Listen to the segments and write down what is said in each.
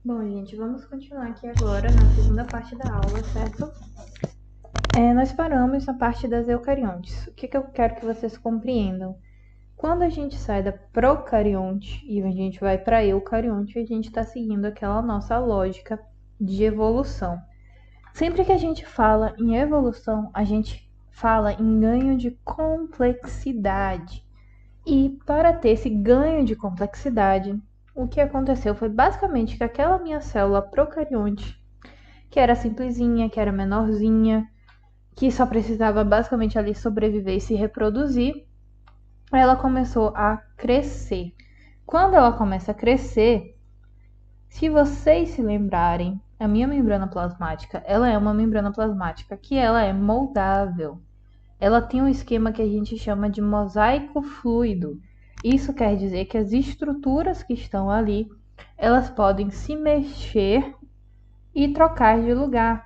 Bom, gente, vamos continuar aqui agora na segunda parte da aula, certo? Nós paramos na parte das eucariontes. O que eu quero que vocês compreendam? Quando a gente sai da procarionte e a gente vai para eucarionte, a gente está seguindo aquela nossa lógica de evolução. Sempre que a gente fala em evolução, a gente fala em ganho de complexidade. E para ter esse ganho de complexidade, o que aconteceu foi basicamente que aquela minha célula procarionte, que era simplesinha, que era menorzinha, que só precisava basicamente ali sobreviver e se reproduzir, ela começou a crescer. Quando ela começa a crescer, se vocês se lembrarem, a minha membrana plasmática, ela é uma membrana plasmática que ela é moldável. Ela tem um esquema que a gente chama de mosaico fluido. Isso quer dizer que as estruturas que estão ali, elas podem se mexer e trocar de lugar.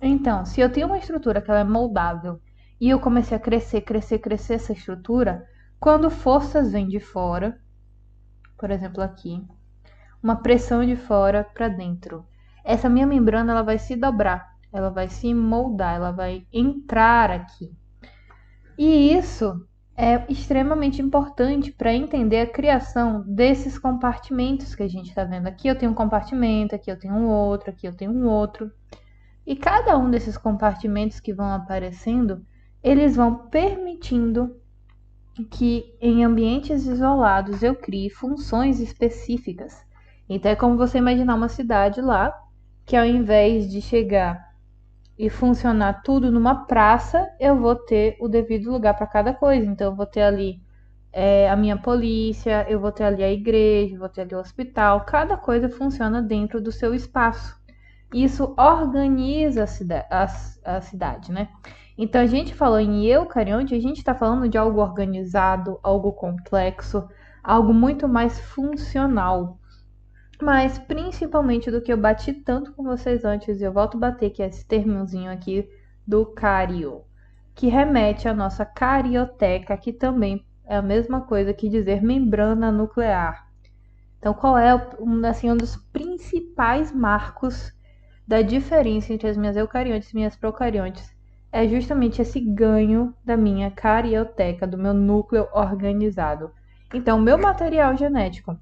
Então, se eu tenho uma estrutura que ela é moldável e eu comecei a crescer essa estrutura, quando forças vêm de fora, por exemplo aqui, uma pressão de fora para dentro, essa minha membrana ela vai se dobrar, ela vai se moldar, ela vai entrar aqui. E isso é extremamente importante para entender a criação desses compartimentos que a gente está vendo. Aqui eu tenho um compartimento, aqui eu tenho um outro, aqui eu tenho um outro. E cada um desses compartimentos que vão aparecendo, eles vão permitindo que em ambientes isolados eu crie funções específicas. Então é como você imaginar uma cidade lá, que ao invés de chegar e funcionar tudo numa praça, eu vou ter o devido lugar para cada coisa. Então eu vou ter ali a minha polícia, eu vou ter ali a igreja, vou ter ali o hospital. Cada coisa funciona dentro do seu espaço. Isso organiza a cidade, né? Então a gente falou em eucarionte, a gente está falando de algo organizado, algo complexo, algo muito mais funcional. Mas principalmente do que eu bati tanto com vocês antes, eu volto a bater, que é esse termozinho aqui do cario, que remete à nossa carioteca, que também é a mesma coisa que dizer membrana nuclear. Então, qual é um dos principais marcos da diferença entre as minhas eucariontes e minhas procariontes? É justamente esse ganho da minha carioteca, do meu núcleo organizado. Então, o meu material genético,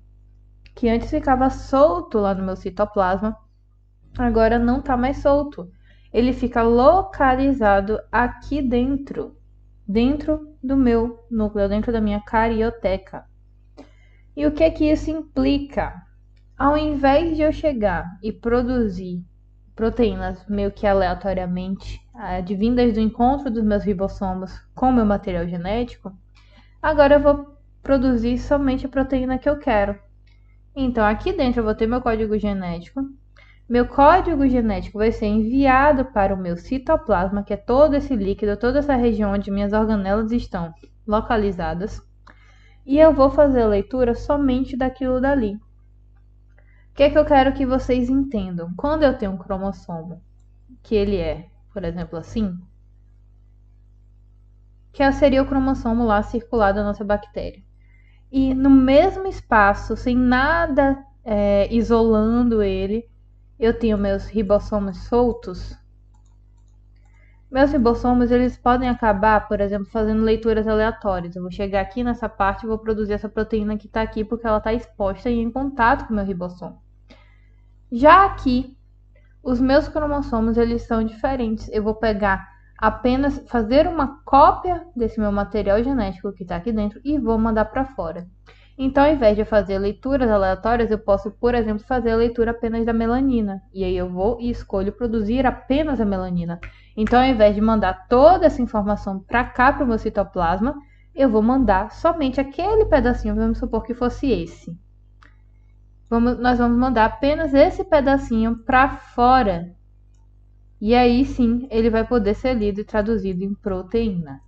que antes ficava solto lá no meu citoplasma, agora não está mais solto. Ele fica localizado aqui dentro, dentro do meu núcleo, dentro da minha carioteca. E o que isso implica? Ao invés de eu chegar e produzir proteínas meio que aleatoriamente, advindas do encontro dos meus ribossomos com o meu material genético, agora eu vou produzir somente a proteína que eu quero. Então, aqui dentro eu vou ter meu código genético. Meu código genético vai ser enviado para o meu citoplasma, que é todo esse líquido, toda essa região onde minhas organelas estão localizadas. E eu vou fazer a leitura somente daquilo dali. O que eu quero que vocês entendam? Quando eu tenho um cromossomo, que ele é, por exemplo, assim, que seria o cromossomo lá circular da nossa bactéria. E no mesmo espaço, sem nada isolando ele, eu tenho meus ribossomos soltos. Meus ribossomos, eles podem acabar, por exemplo, fazendo leituras aleatórias. Eu vou chegar aqui nessa parte e vou produzir essa proteína que está aqui porque ela está exposta e em contato com o meu ribossomo. Já aqui, os meus cromossomos, eles são diferentes. Eu vou pegar apenas, fazer uma cópia desse meu material genético que está aqui dentro e vou mandar para fora. Então, ao invés de fazer leituras aleatórias, eu posso, por exemplo, fazer a leitura apenas da melanina. E aí eu vou e escolho produzir apenas a melanina. Então, ao invés de mandar toda essa informação para cá, para o meu citoplasma, eu vou mandar somente aquele pedacinho, vamos supor que fosse esse. Nós vamos mandar apenas esse pedacinho para fora. E aí sim, ele vai poder ser lido e traduzido em proteína.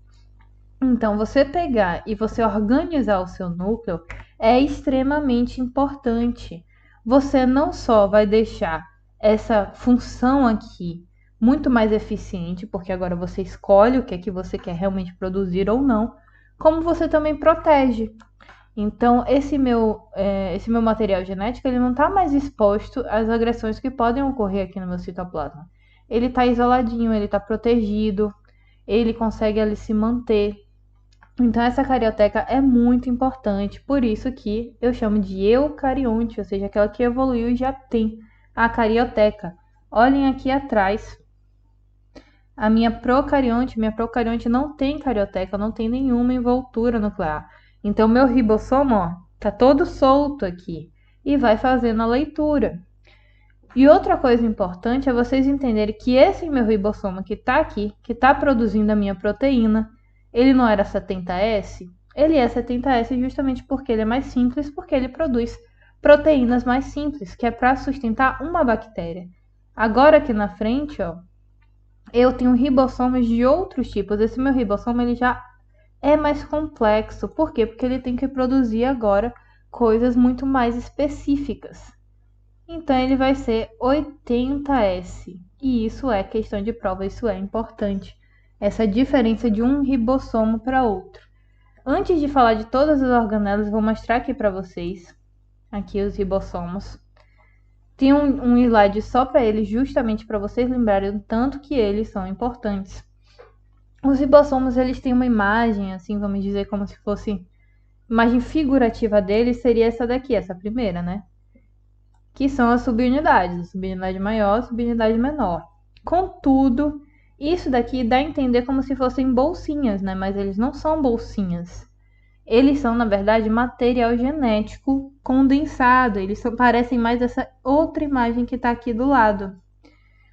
Então, você pegar e você organizar o seu núcleo é extremamente importante. Você não só vai deixar essa função aqui muito mais eficiente, porque agora você escolhe o que é que você quer realmente produzir ou não, como você também protege. Então, esse meu material genético, ele não está mais exposto às agressões que podem ocorrer aqui no meu citoplasma. Ele está isoladinho, ele está protegido, ele consegue ali se manter. Então, essa carioteca é muito importante, por isso que eu chamo de eucarionte, ou seja, aquela que evoluiu e já tem a carioteca. Olhem aqui atrás, a minha procarionte não tem carioteca, não tem nenhuma envoltura nuclear. Então, meu ribossomo, ó, tá todo solto aqui e vai fazendo a leitura. E outra coisa importante é vocês entenderem que esse meu ribossomo que tá aqui, que tá produzindo a minha proteína, ele não era 70S? Ele é 70S justamente porque ele é mais simples, porque ele produz proteínas mais simples, que é para sustentar uma bactéria. Agora aqui na frente, ó, eu tenho ribossomos de outros tipos. Esse meu ribossomo ele já é mais complexo. Por quê? Porque ele tem que produzir agora coisas muito mais específicas. Então ele vai ser 80S. E isso é questão de prova, isso é importante. Essa diferença de um ribossomo para outro. Antes de falar de todas as organelas, vou mostrar aqui para vocês aqui os ribossomos. Tem um slide só para eles, justamente para vocês lembrarem o tanto que eles são importantes. Os ribossomos, eles têm uma imagem, assim, vamos dizer, como se fosse imagem figurativa deles, seria essa daqui, essa primeira, né? Que são as subunidades, a subunidade maior, a subunidade menor. Contudo, isso daqui dá a entender como se fossem bolsinhas, né? Mas eles não são bolsinhas. Eles são, na verdade, material genético condensado. Eles parecem mais essa outra imagem que está aqui do lado.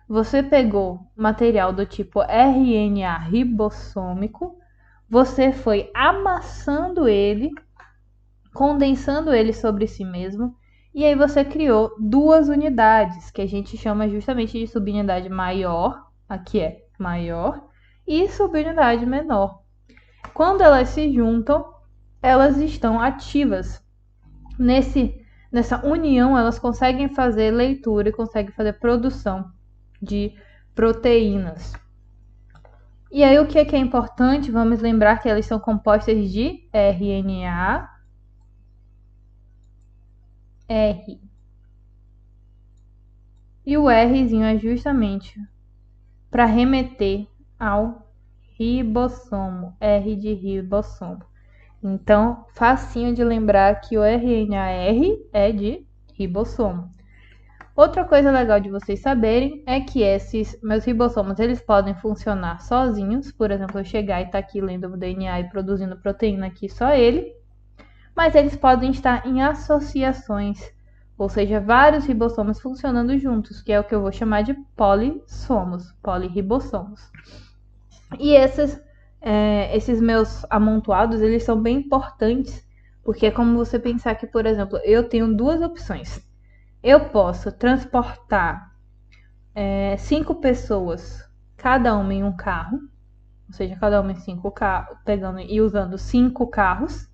Você pegou material do tipo RNA ribossômico, você foi amassando ele, condensando ele sobre si mesmo, e aí você criou duas unidades, que a gente chama justamente de subunidade maior, aqui é maior, e subunidade menor. Quando elas se juntam, elas estão ativas. Nessa união, elas conseguem fazer leitura e conseguem fazer produção de proteínas. E aí, o que é importante? Vamos lembrar que elas são compostas de RNA, R. E o Rzinho é justamente para remeter ao ribossomo, R de ribossomo. Então, facinho de lembrar que o RNA-R é de ribossomo. Outra coisa legal de vocês saberem é que esses meus ribossomos, eles podem funcionar sozinhos. Por exemplo, eu chegar e estar aqui lendo o DNA e produzindo proteína aqui, só ele. Mas eles podem estar em associações, ou seja, vários ribossomos funcionando juntos, que é o que eu vou chamar de polissomos, polirribossomos. E esses meus amontoados, eles são bem importantes, porque é como você pensar que, por exemplo, eu tenho duas opções. Eu posso transportar 5 pessoas, cada uma em um carro, ou seja, cada uma em 5 carros, pegando e usando 5 carros.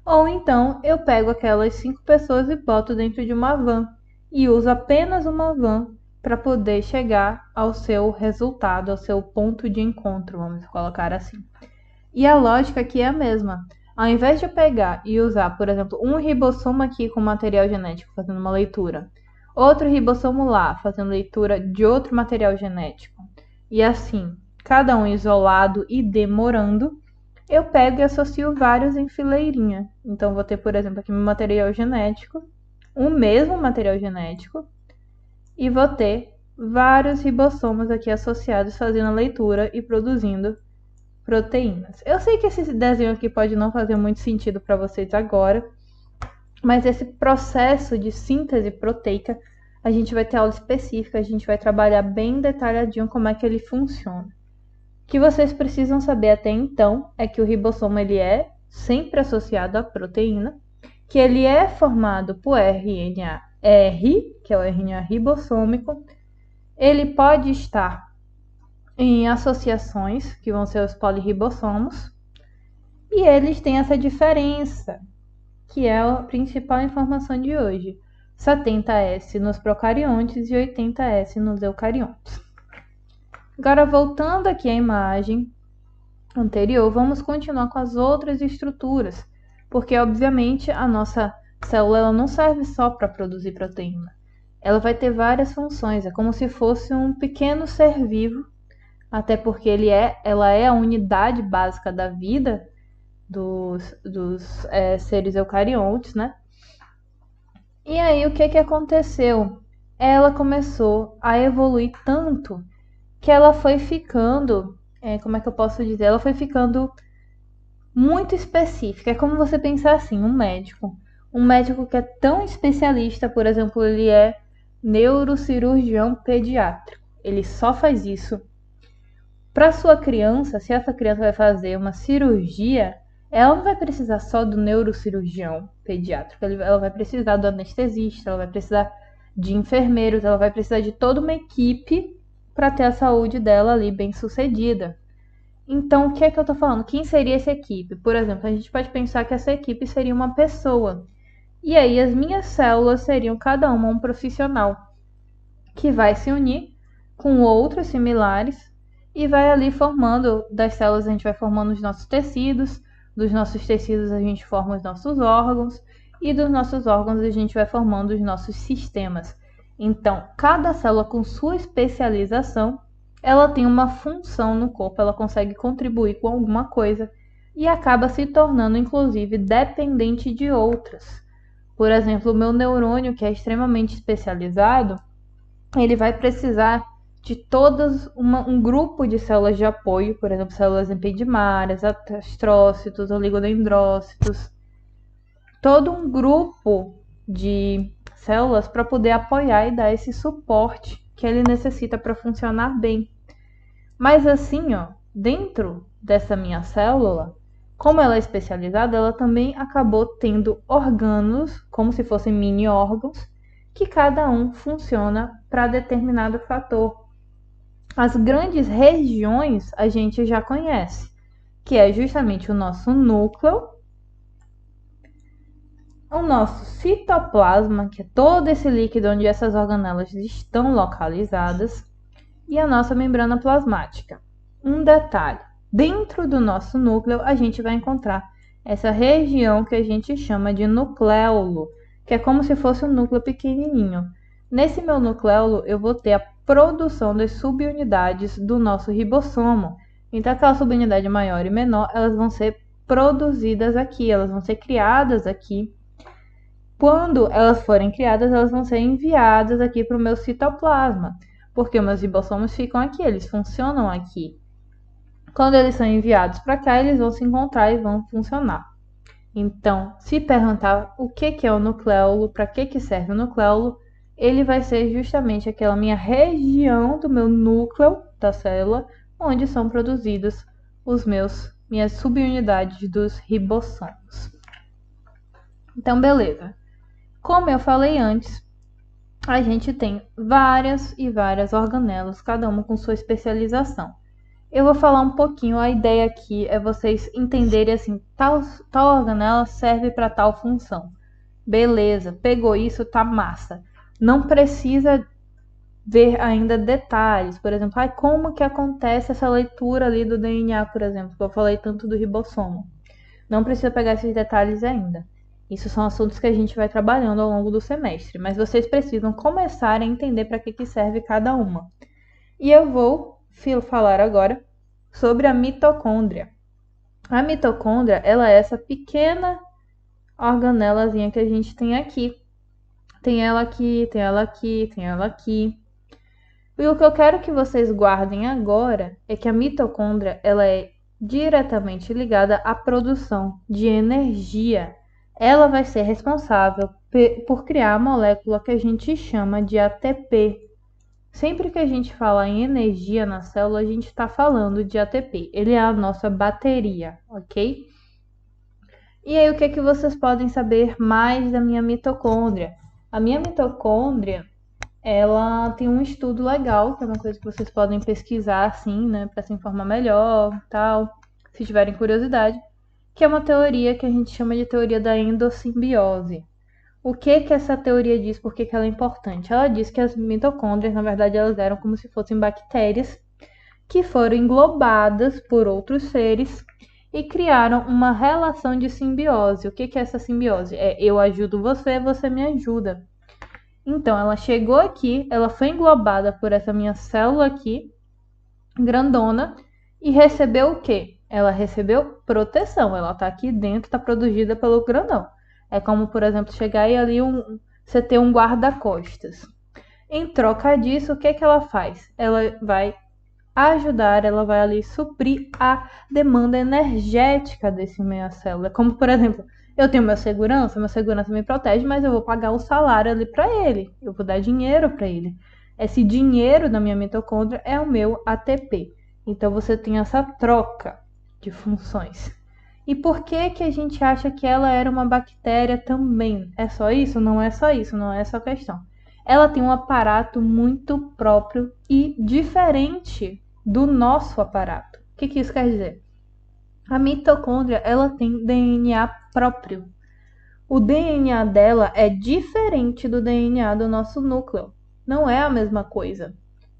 Ou então eu pego aquelas 5 pessoas e boto dentro de uma van e uso apenas uma van para poder chegar ao seu resultado, ao seu ponto de encontro, vamos colocar assim. E a lógica aqui é a mesma. Ao invés de eu pegar e usar, por exemplo, um ribossomo aqui com material genético fazendo uma leitura, outro ribossomo lá fazendo leitura de outro material genético, e assim, cada um isolado e demorando, eu pego e associo vários em fileirinha. Então, vou ter, por exemplo, aqui meu material genético, o mesmo material genético, e vou ter vários ribossomos aqui associados fazendo a leitura e produzindo proteínas. Eu sei que esse desenho aqui pode não fazer muito sentido para vocês agora, mas esse processo de síntese proteica, a gente vai ter aula específica, a gente vai trabalhar bem detalhadinho como é que ele funciona. O que vocês precisam saber até então é que o ribossomo ele é sempre associado à proteína, que ele é formado por RNA-R, que é o RNA ribossômico. Ele pode estar em associações, que vão ser os polirribossomos, e eles têm essa diferença, que é a principal informação de hoje: 70S nos procariontes e 80S nos eucariontes. Agora, voltando aqui à imagem anterior, vamos continuar com as outras estruturas, Porque, obviamente, a nossa célula ela não serve só para produzir proteína. Ela vai ter várias funções, é como se fosse um pequeno ser vivo, até porque ela é a unidade básica da vida dos seres eucariontes, né? E aí, o que aconteceu? Ela começou a evoluir tanto que ela foi ficando, como é que eu posso dizer? Ela foi ficando muito específica. É como você pensar assim, um médico que é tão especialista, por exemplo, ele é neurocirurgião pediátrico. Ele só faz isso. Para sua criança, se essa criança vai fazer uma cirurgia, ela não vai precisar só do neurocirurgião pediátrico, ela vai precisar do anestesista, ela vai precisar de enfermeiros, ela vai precisar de toda uma equipe para ter a saúde dela ali bem sucedida. Então, o que é que eu tô falando? Quem seria essa equipe? Por exemplo, a gente pode pensar que essa equipe seria uma pessoa. E aí, as minhas células seriam cada uma um profissional que vai se unir com outros similares e vai ali formando, das células a gente vai formando os nossos tecidos, dos nossos tecidos a gente forma os nossos órgãos e dos nossos órgãos a gente vai formando os nossos sistemas. Então, cada célula com sua especialização, ela tem uma função no corpo, ela consegue contribuir com alguma coisa e acaba se tornando, inclusive, dependente de outras. Por exemplo, o meu neurônio, que é extremamente especializado, ele vai precisar de um grupo de células de apoio, por exemplo, células ependimárias, astrócitos, oligodendrócitos, todo um grupo de células para poder apoiar e dar esse suporte que ele necessita para funcionar bem. Mas assim, ó, dentro dessa minha célula, como ela é especializada, ela também acabou tendo órgãos, como se fossem mini órgãos, que cada um funciona para determinado fator. As grandes regiões a gente já conhece, que é justamente o nosso núcleo, o nosso citoplasma, que é todo esse líquido onde essas organelas estão localizadas, e a nossa membrana plasmática. Um detalhe, dentro do nosso núcleo a gente vai encontrar essa região que a gente chama de nucleolo, que é como se fosse um núcleo pequenininho. Nesse meu nucleolo eu vou ter a produção das subunidades do nosso ribossomo. Então aquela subunidade maior e menor, elas vão ser produzidas aqui, elas vão ser criadas aqui. Quando elas forem criadas, elas vão ser enviadas aqui para o meu citoplasma, porque os meus ribossomos ficam aqui, eles funcionam aqui. Quando eles são enviados para cá, eles vão se encontrar e vão funcionar. Então, se perguntar o que é o nucleolo, para que serve o nucleolo, ele vai ser justamente aquela minha região do meu núcleo da célula, onde são produzidos minhas subunidades dos ribossomos. Então, beleza. Como eu falei antes, a gente tem várias e várias organelas, cada uma com sua especialização. Eu vou falar um pouquinho, a ideia aqui é vocês entenderem assim, tal organela serve para tal função. Beleza, pegou isso, tá massa. Não precisa ver ainda detalhes, por exemplo, como que acontece essa leitura ali do DNA, por exemplo, que eu falei tanto do ribossomo. Não precisa pegar esses detalhes ainda. Isso são assuntos que a gente vai trabalhando ao longo do semestre, mas vocês precisam começar a entender para que serve cada uma. E eu vou falar agora sobre a mitocôndria. A mitocôndria, ela é essa pequena organelazinha que a gente tem aqui. Tem ela aqui, tem ela aqui, tem ela aqui. E o que eu quero que vocês guardem agora é que a mitocôndria, ela é diretamente ligada à produção de energia. Ela vai ser responsável por criar a molécula que a gente chama de ATP. Sempre que a gente fala em energia na célula, a gente está falando de ATP. Ele é a nossa bateria, ok? E aí, o que vocês podem saber mais da minha mitocôndria? A minha mitocôndria, ela tem um estudo legal, que é uma coisa que vocês podem pesquisar, assim, né, para se informar melhor, tal, se tiverem curiosidade, que é uma teoria que a gente chama de teoria da endossimbiose. O que essa teoria diz? Por que ela é importante? Ela diz que as mitocôndrias, na verdade, elas eram como se fossem bactérias que foram englobadas por outros seres e criaram uma relação de simbiose. O que é essa simbiose? É eu ajudo você, você me ajuda. Então, ela chegou aqui, ela foi englobada por essa minha célula aqui, grandona, e recebeu o quê? Ela recebeu proteção. Ela tá aqui dentro, tá protegida pelo grandão. É como, por exemplo, chegar e ali você ter um guarda-costas. Em troca disso, o que ela faz? Ela vai ajudar, ela vai ali suprir a demanda energética desse meia célula. Como, por exemplo, eu tenho meu segurança me protege, mas eu vou pagar o salário ali para ele. Eu vou dar dinheiro para ele. Esse dinheiro da minha mitocôndria é o meu ATP. Então você tem essa troca de funções. E por que que a gente acha que ela era uma bactéria também? É só isso? Não é só isso, não é essa a questão. Ela tem um aparato muito próprio e diferente do nosso aparato. O que isso quer dizer? A mitocôndria, ela tem DNA próprio. O DNA dela é diferente do DNA do nosso núcleo. Não é a mesma coisa.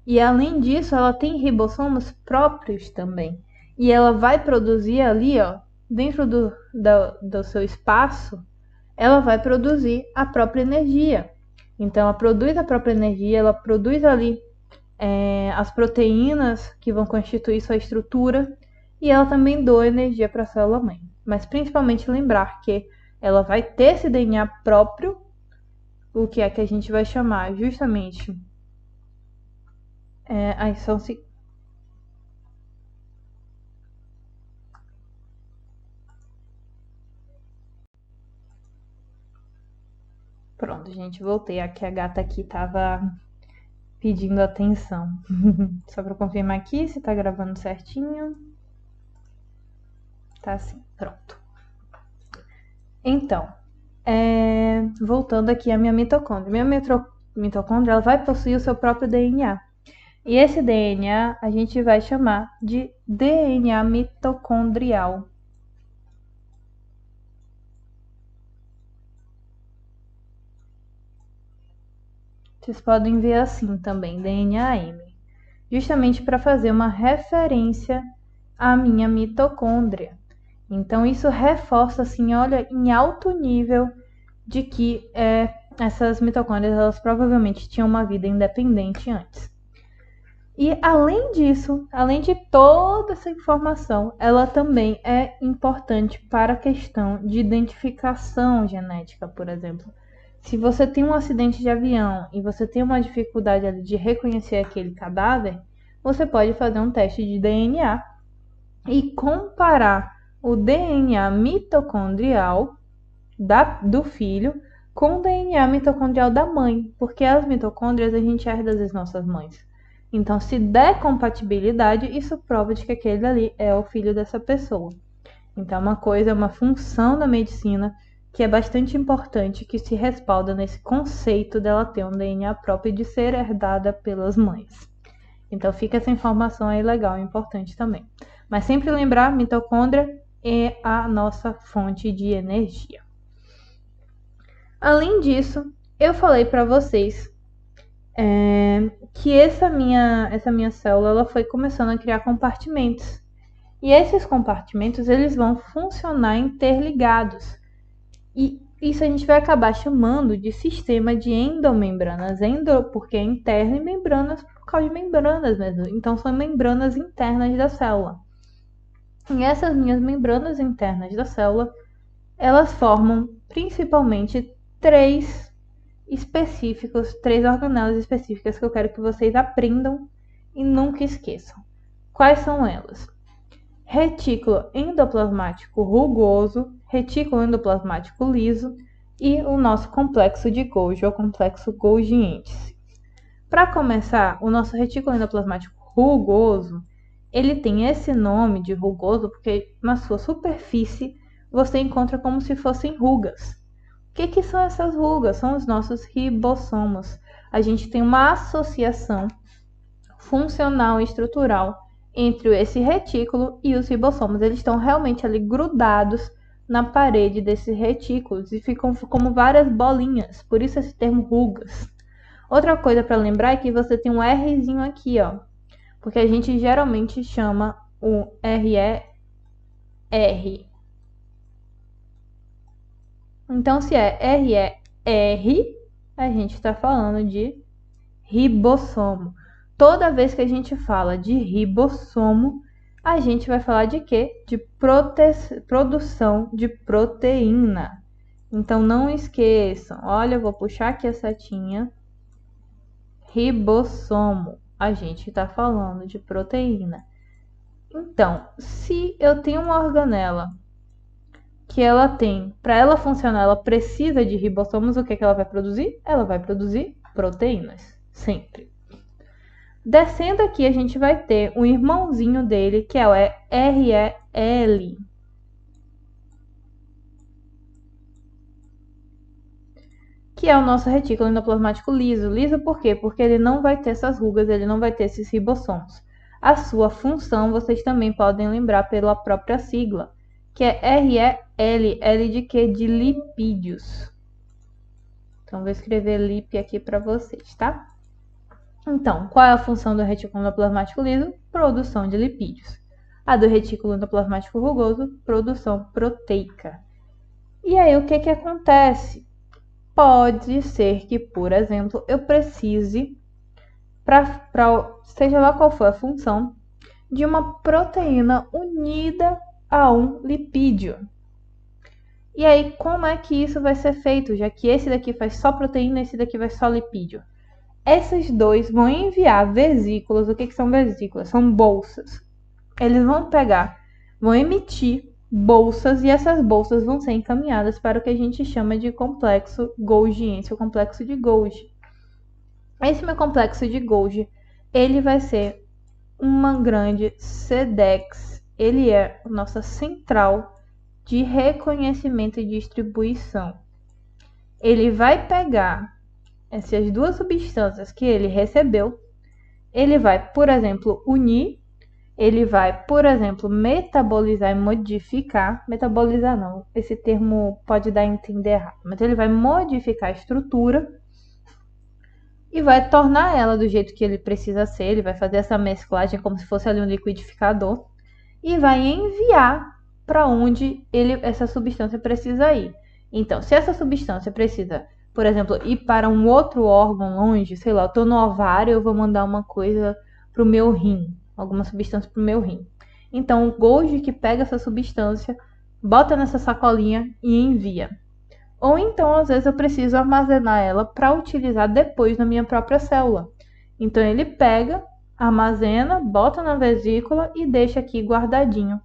E além disso, ela tem ribossomos próprios também. E ela vai produzir ali, ó, dentro do seu espaço, ela vai produzir a própria energia. Então, ela produz a própria energia, ela produz ali as proteínas que vão constituir sua estrutura e ela também doa energia para a célula mãe. Mas principalmente lembrar que ela vai ter esse DNA próprio, o que é que a gente vai chamar justamente são Pronto, gente, voltei. Aqui a gata aqui tava pedindo atenção. Só para confirmar aqui se tá gravando certinho. Tá assim, pronto. Então, voltando aqui à minha mitocôndria. Minha mitocôndria ela vai possuir o seu próprio DNA. E esse DNA a gente vai chamar de DNA mitocondrial. Vocês podem ver assim também, DNA-M. Justamente para fazer uma referência à minha mitocôndria. Então isso reforça assim, olha, em alto nível de que essas mitocôndrias elas provavelmente tinham uma vida independente antes. E além disso, além de toda essa informação, ela também é importante para a questão de identificação genética, por exemplo. Se você tem um acidente de avião e você tem uma dificuldade ali de reconhecer aquele cadáver, você pode fazer um teste de DNA e comparar o DNA mitocondrial do filho com o DNA mitocondrial da mãe, porque as mitocôndrias a gente herda das nossas mães. Então, se der compatibilidade, isso prova de que aquele ali é o filho dessa pessoa. Então, uma função da medicina que é bastante importante, que se respalda nesse conceito dela ter um DNA próprio e de ser herdada pelas mães. Então, fica essa informação aí legal, importante também. Mas sempre lembrar, mitocôndria é a nossa fonte de energia. Além disso, eu falei para vocês que essa minha célula ela foi começando a criar compartimentos. E esses compartimentos eles vão funcionar interligados. E isso a gente vai acabar chamando de sistema de endomembranas. Porque é interno e membranas por causa de membranas mesmo. Então são membranas internas da célula. E essas minhas membranas internas da célula, elas formam principalmente três organelas específicas que eu quero que vocês aprendam e nunca esqueçam. Quais são elas? Retículo endoplasmático rugoso, retículo endoplasmático liso e o nosso complexo de Golgi, ou complexo Golgiense. Para começar, o nosso retículo endoplasmático rugoso, ele tem esse nome de rugoso porque na sua superfície você encontra como se fossem rugas. O que são essas rugas? São os nossos ribossomos. A gente tem uma associação funcional e estrutural entre esse retículo e os ribossomos. Eles estão realmente ali grudados na parede desses retículos e ficam como várias bolinhas, por isso esse termo rugas. Outra coisa para lembrar é que você tem um Rzinho aqui, ó, porque a gente geralmente chama o RE R. Então, se é R, a gente está falando de ribossomo. Toda vez que a gente fala de ribossomo, a gente vai falar de quê? De produção de proteína. Então, não esqueçam. Olha, eu vou puxar aqui a setinha. Ribossomo. A gente está falando de proteína. Então, se eu tenho uma organela que ela tem, para ela funcionar, ela precisa de ribossomos, o que ela vai produzir? Ela vai produzir proteínas, sempre. Descendo aqui, a gente vai ter um irmãozinho dele, que é o REL. Que é o nosso retículo endoplasmático liso. Liso por quê? Porque ele não vai ter essas rugas, ele não vai ter esses ribossomos. A sua função, vocês também podem lembrar pela própria sigla, que é REL. L de quê? De lipídios. Então, vou escrever lip aqui para vocês, tá? Então, qual é a função do retículo endoplasmático liso? Produção de lipídios. A do retículo endoplasmático rugoso, produção proteica. E aí, o que acontece? Pode ser que, por exemplo, eu precise, seja lá qual for a função, de uma proteína unida a um lipídio. E aí, como é que isso vai ser feito? Já que esse daqui faz só proteína e esse daqui vai só lipídio. Esses dois vão enviar vesículas. O que são vesículas? São bolsas. Eles vão emitir bolsas e essas bolsas vão ser encaminhadas para o que a gente chama de complexo Golgiense, o complexo de Golgi. Esse meu complexo de Golgi, ele vai ser uma grande SEDEX. Ele é a nossa central de reconhecimento e distribuição. Ele vai pegar essas duas substâncias que ele recebeu, ele vai, por exemplo, unir, ele vai, por exemplo, metabolizar e modificar. Metabolizar não, esse termo pode dar a entender errado, mas ele vai modificar a estrutura e vai tornar ela do jeito que ele precisa ser. Ele vai fazer essa mesclagem como se fosse ali um liquidificador e vai enviar para onde essa substância precisa ir. Então, se essa substância precisa, por exemplo, ir para um outro órgão longe, sei lá, eu estou no ovário, eu vou mandar uma coisa para o meu rim, alguma substância para o meu rim. Então, o Golgi que pega essa substância, bota nessa sacolinha e envia. Ou então, às vezes, eu preciso armazenar ela para utilizar depois na minha própria célula. Então, ele pega, armazena, bota na vesícula e deixa aqui guardadinho,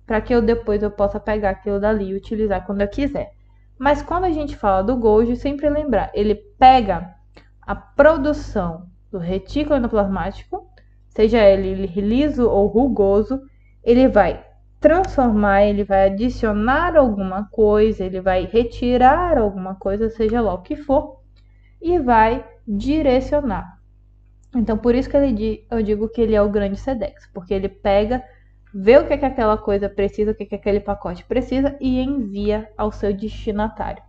para que depois eu possa pegar aquilo dali e utilizar quando eu quiser. Mas quando a gente fala do Golgi, sempre lembrar, ele pega a produção do retículo endoplasmático, seja ele liso ou rugoso, ele vai transformar, ele vai adicionar alguma coisa, ele vai retirar alguma coisa, seja lá o que for, e vai direcionar. Então, por isso que eu digo que ele é o grande SEDEX, porque ele pega, vê o que aquela coisa precisa, o que aquele pacote precisa e envia ao seu destinatário.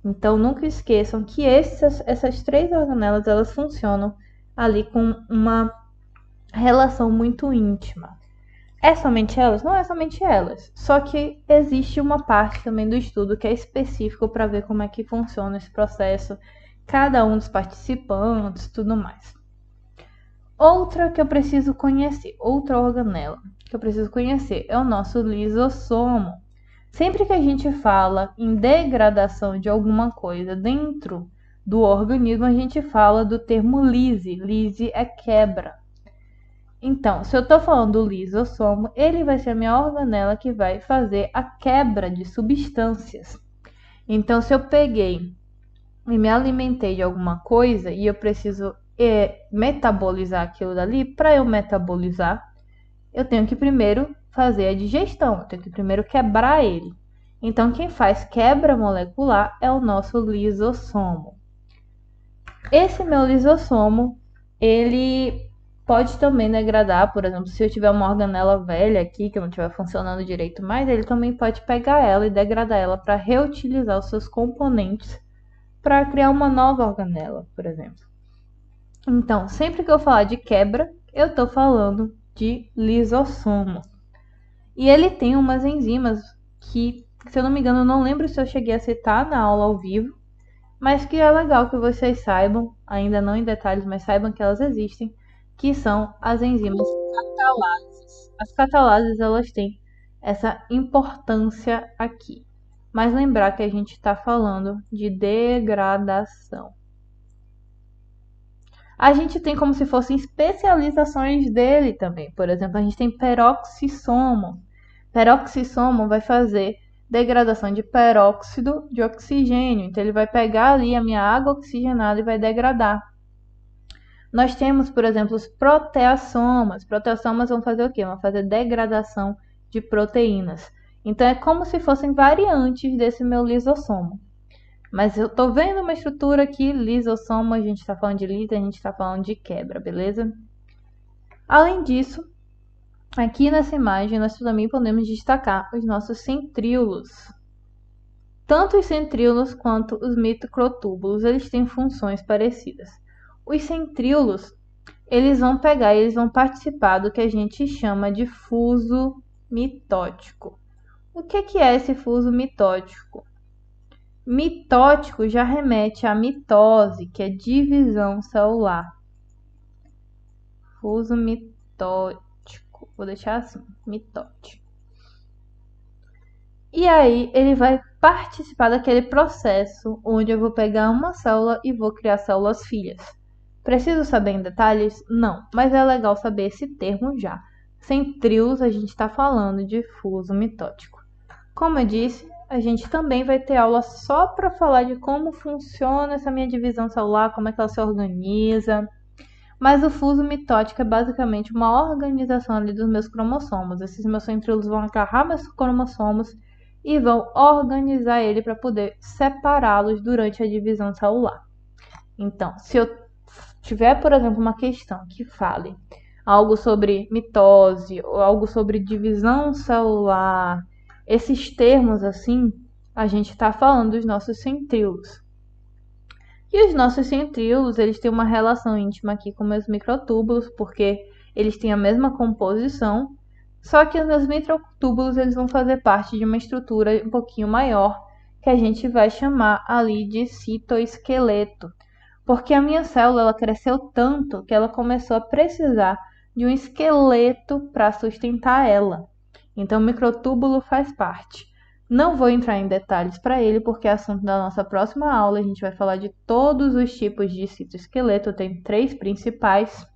Então, nunca esqueçam que essas três organelas, elas funcionam ali com uma relação muito íntima. É somente elas? Não é somente elas. Só que existe uma parte também do estudo que é específico para ver como é que funciona esse processo, cada um dos participantes, tudo mais. Outra que eu preciso conhecer, outra organela que eu preciso conhecer é o nosso lisossomo. Sempre que a gente fala em degradação de alguma coisa dentro do organismo, a gente fala do termo lise. Lise é quebra. Então, se eu estou falando do lisossomo, ele vai ser a minha organela que vai fazer a quebra de substâncias. Então, se eu peguei e me alimentei de alguma coisa e eu preciso metabolizar aquilo dali, para eu metabolizar, eu tenho que primeiro fazer a digestão, eu tenho que primeiro quebrar ele. Então, quem faz quebra molecular é o nosso lisossomo. Esse meu lisossomo, ele pode também degradar, por exemplo, se eu tiver uma organela velha aqui, que não estiver funcionando direito mais, ele também pode pegar ela e degradar ela para reutilizar os seus componentes para criar uma nova organela, por exemplo. Então, sempre que eu falar de quebra, eu estou falando de lisossomo. E ele tem umas enzimas que, se eu não me engano, eu não lembro se eu cheguei a citar na aula ao vivo, mas que é legal que vocês saibam, ainda não em detalhes, mas saibam que elas existem, que são as enzimas catalases. As catalases, elas têm essa importância aqui. Mas lembrar que a gente está falando de degradação. A gente tem como se fossem especializações dele também. Por exemplo, a gente tem peroxissomo. Peroxissomo vai fazer degradação de peróxido de oxigênio. Então, ele vai pegar ali a minha água oxigenada e vai degradar. Nós temos, por exemplo, os proteassomas. Proteassomas vão fazer o quê? Vão fazer degradação de proteínas. Então, é como se fossem variantes desse meu lisossomo. Mas eu tô vendo uma estrutura aqui, lisossomo, a gente tá falando de lisa, a gente tá falando de quebra, beleza? Além disso, aqui nessa imagem nós também podemos destacar os nossos centríolos. Tanto os centríolos quanto os microtúbulos, eles têm funções parecidas. Os centríolos, eles vão pegar, eles vão participar do que a gente chama de fuso mitótico. O que é esse fuso mitótico? Mitótico já remete à mitose, que é divisão celular. Fuso mitótico. Vou deixar assim, mitótico. E aí ele vai participar daquele processo onde eu vou pegar uma célula e vou criar células filhas. Preciso saber em detalhes? Não, mas é legal saber esse termo já. Centríolos, a gente está falando de fuso mitótico. Como eu disse, a gente também vai ter aula só para falar de como funciona essa minha divisão celular, como é que ela se organiza. Mas o fuso mitótico é basicamente uma organização ali dos meus cromossomos. Esses meus centríolos vão agarrar meus cromossomos e vão organizar ele para poder separá-los durante a divisão celular. Então, se eu tiver, por exemplo, uma questão que fale algo sobre mitose ou algo sobre divisão celular, esses termos assim, a gente está falando dos nossos centríolos. E os nossos centríolos, eles têm uma relação íntima aqui com meus microtúbulos, porque eles têm a mesma composição, só que os meus microtúbulos, eles vão fazer parte de uma estrutura um pouquinho maior, que a gente vai chamar ali de citoesqueleto. Porque a minha célula, ela cresceu tanto que ela começou a precisar de um esqueleto para sustentar ela. Então, o microtúbulo faz parte. Não vou entrar em detalhes para ele, porque é assunto da nossa próxima aula. A gente vai falar de todos os tipos de citoesqueleto, tem 3 principais.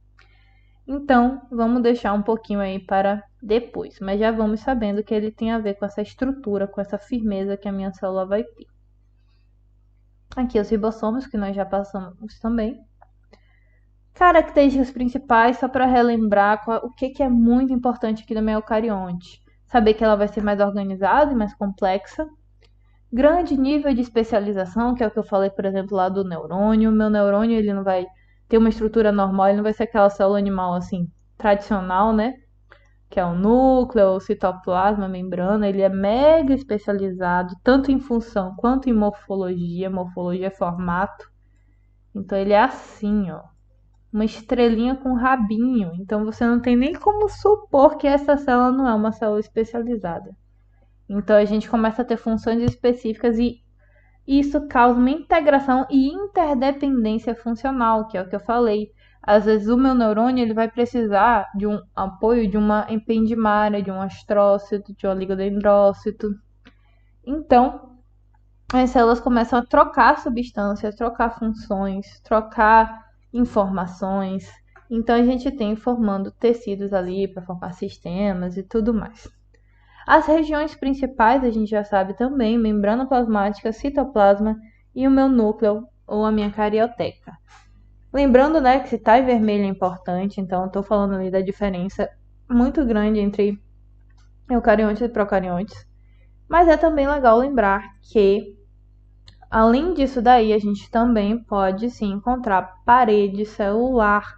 Então, vamos deixar um pouquinho aí para depois. Mas já vamos sabendo que ele tem a ver com essa estrutura, com essa firmeza que a minha célula vai ter. Aqui os ribossomos, que nós já passamos também. Características principais, só para relembrar o que é muito importante aqui do meu eucarionte. Saber que ela vai ser mais organizada e mais complexa. Grande nível de especialização, que é o que eu falei, por exemplo, lá do neurônio. O meu neurônio, ele não vai ter uma estrutura normal, ele não vai ser aquela célula animal, assim, tradicional, né? Que é o núcleo, o citoplasma, a membrana. Ele é mega especializado, tanto em função quanto em morfologia. Morfologia é formato. Então, ele é assim, ó. Uma estrelinha com rabinho. Então você não tem nem como supor que essa célula não é uma célula especializada. Então a gente começa a ter funções específicas e isso causa uma integração e interdependência funcional, que é o que eu falei. Às vezes o meu neurônio ele vai precisar de um apoio de uma ependimária, de um astrócito, de um oligodendrócito. Então as células começam a trocar substâncias, trocar funções, trocar informações. Então a gente tem formando tecidos ali para formar sistemas e tudo mais. As regiões principais a gente já sabe também, membrana plasmática, citoplasma e o meu núcleo ou a minha carioteca. Lembrando, né, que se tá em vermelho é importante, então eu tô falando ali da diferença muito grande entre eucariontes e procariontes. Mas é também legal lembrar que além disso daí, a gente também pode sim encontrar parede celular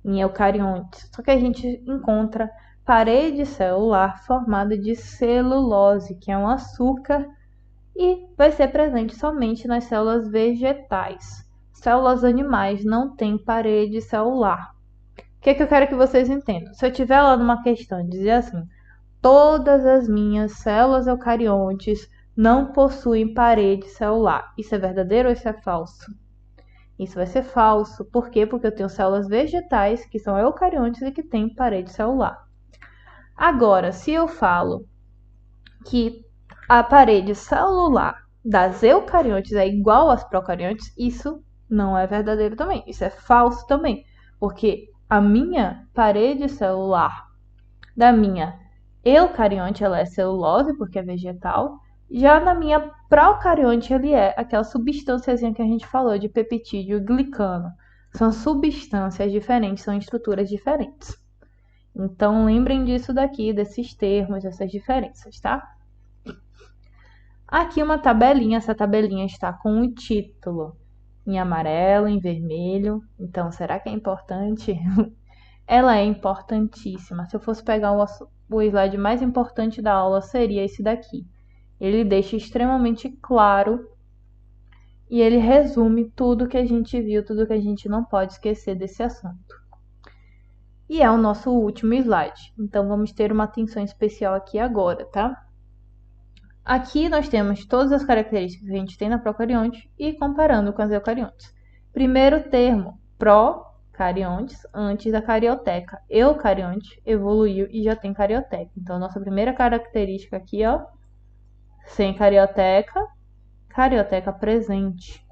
em eucariontes. Só que a gente encontra parede celular formada de celulose, que é um açúcar, e vai ser presente somente nas células vegetais. Células animais não têm parede celular. O que eu quero que vocês entendam? Se eu tiver lá numa questão dizer assim, todas as minhas células eucariontes não possuem parede celular. Isso é verdadeiro ou isso é falso? Isso vai ser falso. Por quê? Porque eu tenho células vegetais que são eucariontes e que têm parede celular. Agora, se eu falo que a parede celular das eucariontes é igual às procariontes, isso não é verdadeiro também. Isso é falso também. Porque a minha parede celular da minha eucarionte, ela é celulose, porque é vegetal. Já na minha procarionte, ele é aquela substânciazinha que a gente falou, de peptídeo e glicano. São substâncias diferentes, são estruturas diferentes. Então, lembrem disso daqui, desses termos, dessas diferenças, tá? Aqui uma tabelinha, essa tabelinha está com o título em amarelo, em vermelho. Então, será que é importante? Ela é importantíssima. Se eu fosse pegar o slide mais importante da aula, seria esse daqui. Ele deixa extremamente claro e ele resume tudo que a gente viu, tudo que a gente não pode esquecer desse assunto. E é o nosso último slide. Então, vamos ter uma atenção especial aqui agora, tá? Aqui nós temos todas as características que a gente tem na procarionte e comparando com as eucariontes. Primeiro termo, procariontes, antes da carioteca. Eucarionte evoluiu e já tem carioteca. Então, nossa primeira característica aqui, ó, sem carioteca, carioteca presente.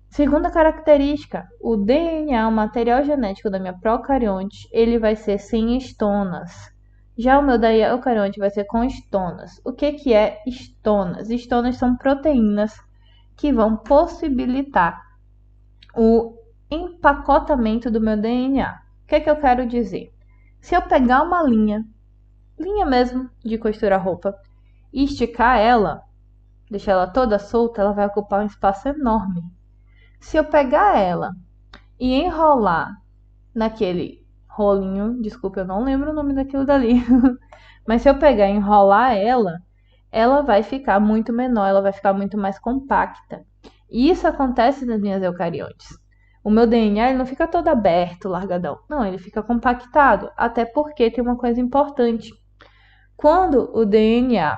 Segunda característica, o DNA, o material genético da minha procarionte, ele vai ser sem estonas. Já o meu da eucarionte vai ser com estonas. O que é estonas? Estonas são proteínas que vão possibilitar o empacotamento do meu DNA. O que eu quero dizer? Se eu pegar uma linha mesmo de costurar roupa, e esticar ela, deixar ela toda solta, ela vai ocupar um espaço enorme. Se eu pegar ela e enrolar naquele rolinho, desculpa, eu não lembro o nome daquilo dali, mas se eu pegar e enrolar ela, ela vai ficar muito menor, ela vai ficar muito mais compacta. E isso acontece nas minhas eucariontes. O meu DNA ele não fica todo aberto, largadão. Não, ele fica compactado. Até porque tem uma coisa importante. Quando o DNA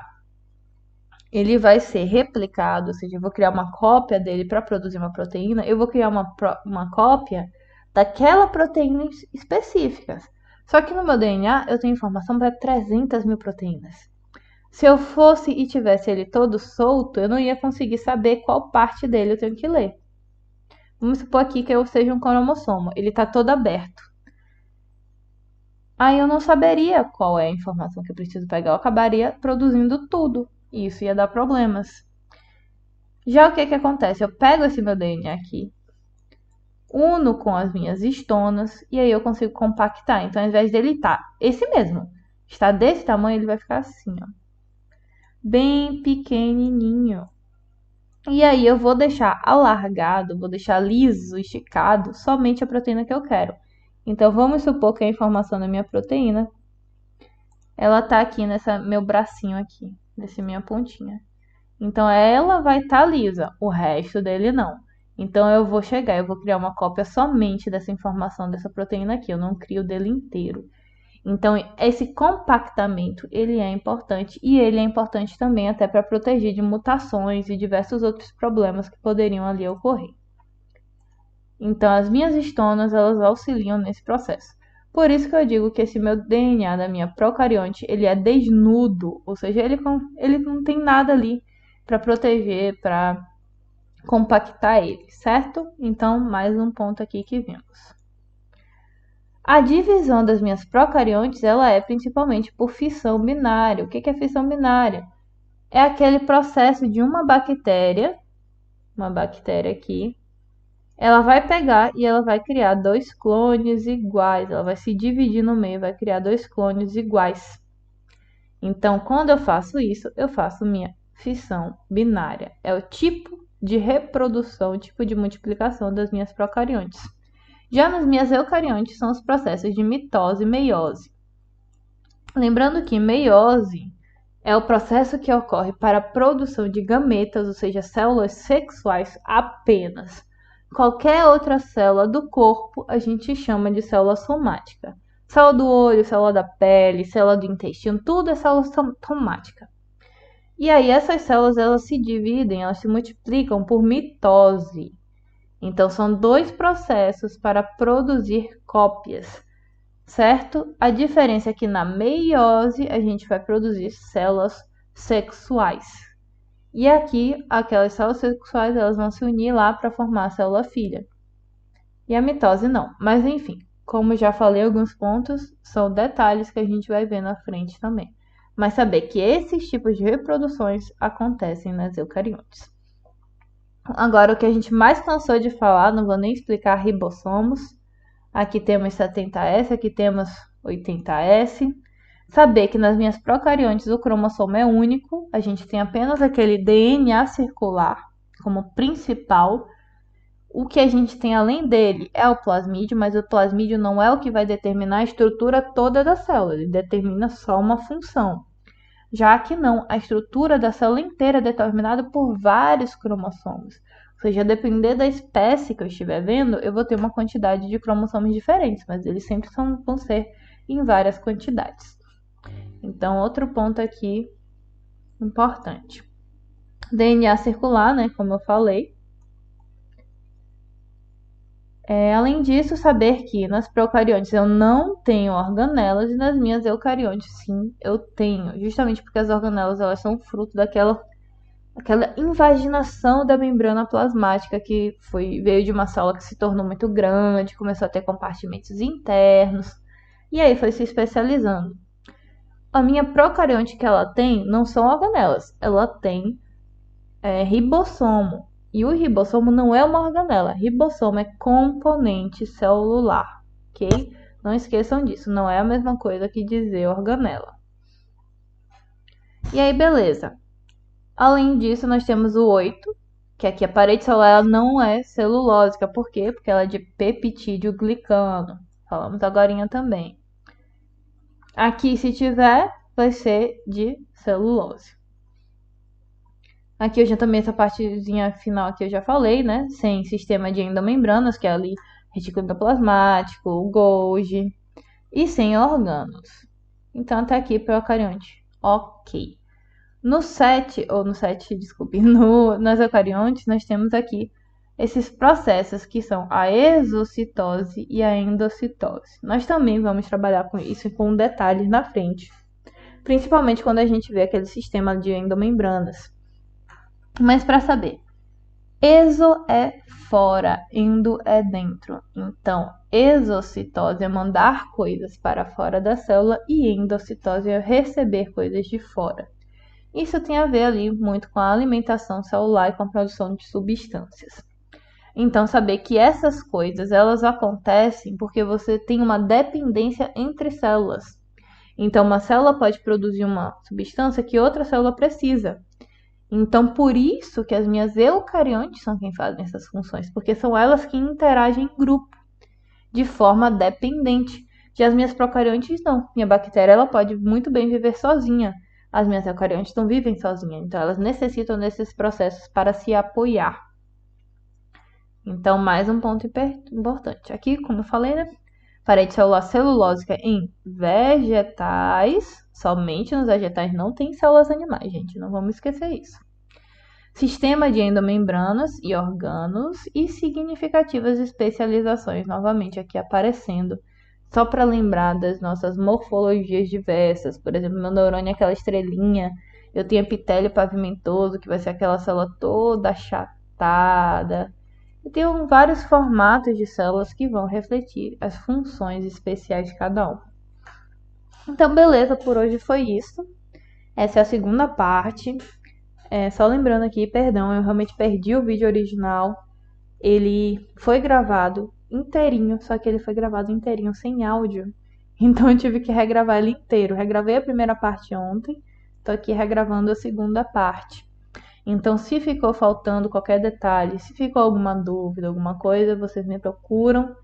ele vai ser replicado, ou seja, eu vou criar uma cópia dele para produzir uma proteína, eu vou criar uma cópia daquela proteína específica. Só que no meu DNA eu tenho informação para 300 mil proteínas. Se eu fosse e tivesse ele todo solto, eu não ia conseguir saber qual parte dele eu tenho que ler. Vamos supor aqui que eu seja um cromossomo, ele está todo aberto. Aí eu não saberia qual é a informação que eu preciso pegar, eu acabaria produzindo tudo. E isso ia dar problemas. Já o que acontece? Eu pego esse meu DNA aqui, uno com as minhas estonas e aí eu consigo compactar. Então, ao invés dele estar esse mesmo, está desse tamanho, ele vai ficar assim, ó, bem pequenininho. E aí eu vou deixar alargado, vou deixar liso, esticado, somente a proteína que eu quero. Então, vamos supor que a informação da minha proteína, ela tá aqui nessa meu bracinho aqui, nessa minha pontinha. Então, ela vai estar lisa, o resto dele não. Então, eu vou criar uma cópia somente dessa informação dessa proteína aqui, eu não crio dele inteiro. Então, esse compactamento, ele é importante e ele é importante também até para proteger de mutações e diversos outros problemas que poderiam ali ocorrer. Então, as minhas estonas, elas auxiliam nesse processo. Por isso que eu digo que esse meu DNA da minha procarionte, ele é desnudo, ou seja, ele não tem nada ali para proteger, para compactar ele, certo? Então, mais um ponto aqui que vimos. A divisão das minhas procariontes, ela é principalmente por fissão binária. O que é fissão binária? É aquele processo de uma bactéria aqui, ela vai pegar e ela vai criar dois clones iguais. Ela vai se dividir no meio, vai criar dois clones iguais. Então, quando eu faço isso, eu faço minha fissão binária. É o tipo de reprodução, o tipo de multiplicação das minhas procariontes. Já nas minhas eucariontes são os processos de mitose e meiose. Lembrando que meiose é o processo que ocorre para a produção de gametas, ou seja, células sexuais apenas. Qualquer outra célula do corpo a gente chama de célula somática. Célula do olho, célula da pele, célula do intestino, tudo é célula somática. E aí essas células, elas se dividem, elas se multiplicam por mitose. Então são dois processos para produzir cópias, certo? A diferença é que na meiose a gente vai produzir células sexuais. E aqui, aquelas células sexuais, elas vão se unir lá para formar a célula filha. E a mitose não. Mas enfim, como já falei, alguns pontos são detalhes que a gente vai ver na frente também. Mas saber que esses tipos de reproduções acontecem nas eucariontes. Agora, o que a gente mais cansou de falar, não vou nem explicar ribossomos. Aqui temos 70S, aqui temos 80S. Saber que nas minhas procariontes o cromossomo é único, a gente tem apenas aquele DNA circular como principal. O que a gente tem além dele é o plasmídio, mas o plasmídio não é o que vai determinar a estrutura toda da célula, ele determina só uma função. Já que não, a estrutura da célula inteira é determinada por vários cromossomos. Ou seja, depender da espécie que eu estiver vendo, eu vou ter uma quantidade de cromossomos diferentes, mas eles sempre vão ser em várias quantidades. Então, outro ponto aqui importante. DNA circular, né, como eu falei. Além disso, saber que nas procariontes eu não tenho organelas e nas minhas eucariontes sim eu tenho, justamente porque as organelas elas são fruto daquela invaginação da membrana plasmática que veio de uma célula que se tornou muito grande, começou a ter compartimentos internos e aí foi se especializando. A minha procarionte que ela tem não são organelas, ela tem ribossomo. E o ribossomo não é uma organela. Ribossomo é componente celular, ok? Não esqueçam disso. Não é a mesma coisa que dizer organela. E aí, beleza. Além disso, nós temos o 8, que aqui a parede celular não é celulósica. Por quê? Porque ela é de peptídeo glicano. Falamos agorinha também. Aqui, se tiver, vai ser de celulose. Aqui eu já também, essa partezinha final aqui eu já falei, né? Sem sistema de endomembranas, que é ali retículo endoplasmático, o Golgi, e sem órgãos. Então até aqui procarionte. Ok. Nas eucariontes nós temos aqui esses processos que são a exocitose e a endocitose. Nós também vamos trabalhar com isso com detalhes na frente, principalmente quando a gente vê aquele sistema de endomembranas. Mas para saber, exo é fora, endo é dentro. Então, exocitose é mandar coisas para fora da célula e endocitose é receber coisas de fora. Isso tem a ver ali muito com a alimentação celular e com a produção de substâncias. Então, saber que essas coisas, elas acontecem porque você tem uma dependência entre células. Então, uma célula pode produzir uma substância que outra célula precisa. Então, por isso que as minhas eucariontes são quem fazem essas funções, porque são elas que interagem em grupo, de forma dependente. Já as minhas procariontes não. Minha bactéria ela pode muito bem viver sozinha. As minhas eucariontes não vivem sozinhas, então elas necessitam desses processos para se apoiar. Então, mais um ponto importante. Aqui, como eu falei, né? Parede celular celulósica em vegetais. Somente nos vegetais não tem células animais, gente. Não vamos esquecer isso. Sistema de endomembranas e organos e significativas especializações, novamente aqui aparecendo. Só para lembrar das nossas morfologias diversas. Por exemplo, meu neurônio é aquela estrelinha. Eu tenho epitélio pavimentoso, que vai ser aquela célula toda achatada. Eu tenho vários formatos de células que vão refletir as funções especiais de cada um. Então, beleza, por hoje foi isso. Essa é a segunda parte. Só lembrando aqui, perdão, eu realmente perdi o vídeo original. Ele foi gravado inteirinho, só que ele foi gravado inteirinho sem áudio. Então eu tive que regravar ele inteiro. Regravei a primeira parte ontem, tô aqui regravando a segunda parte. Então, se ficou faltando qualquer detalhe, se ficou alguma dúvida, alguma coisa, vocês me procuram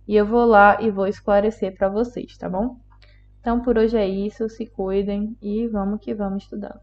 e eu vou lá e vou esclarecer para vocês, tá bom? Então, por hoje é isso, se cuidem e vamos que vamos estudando.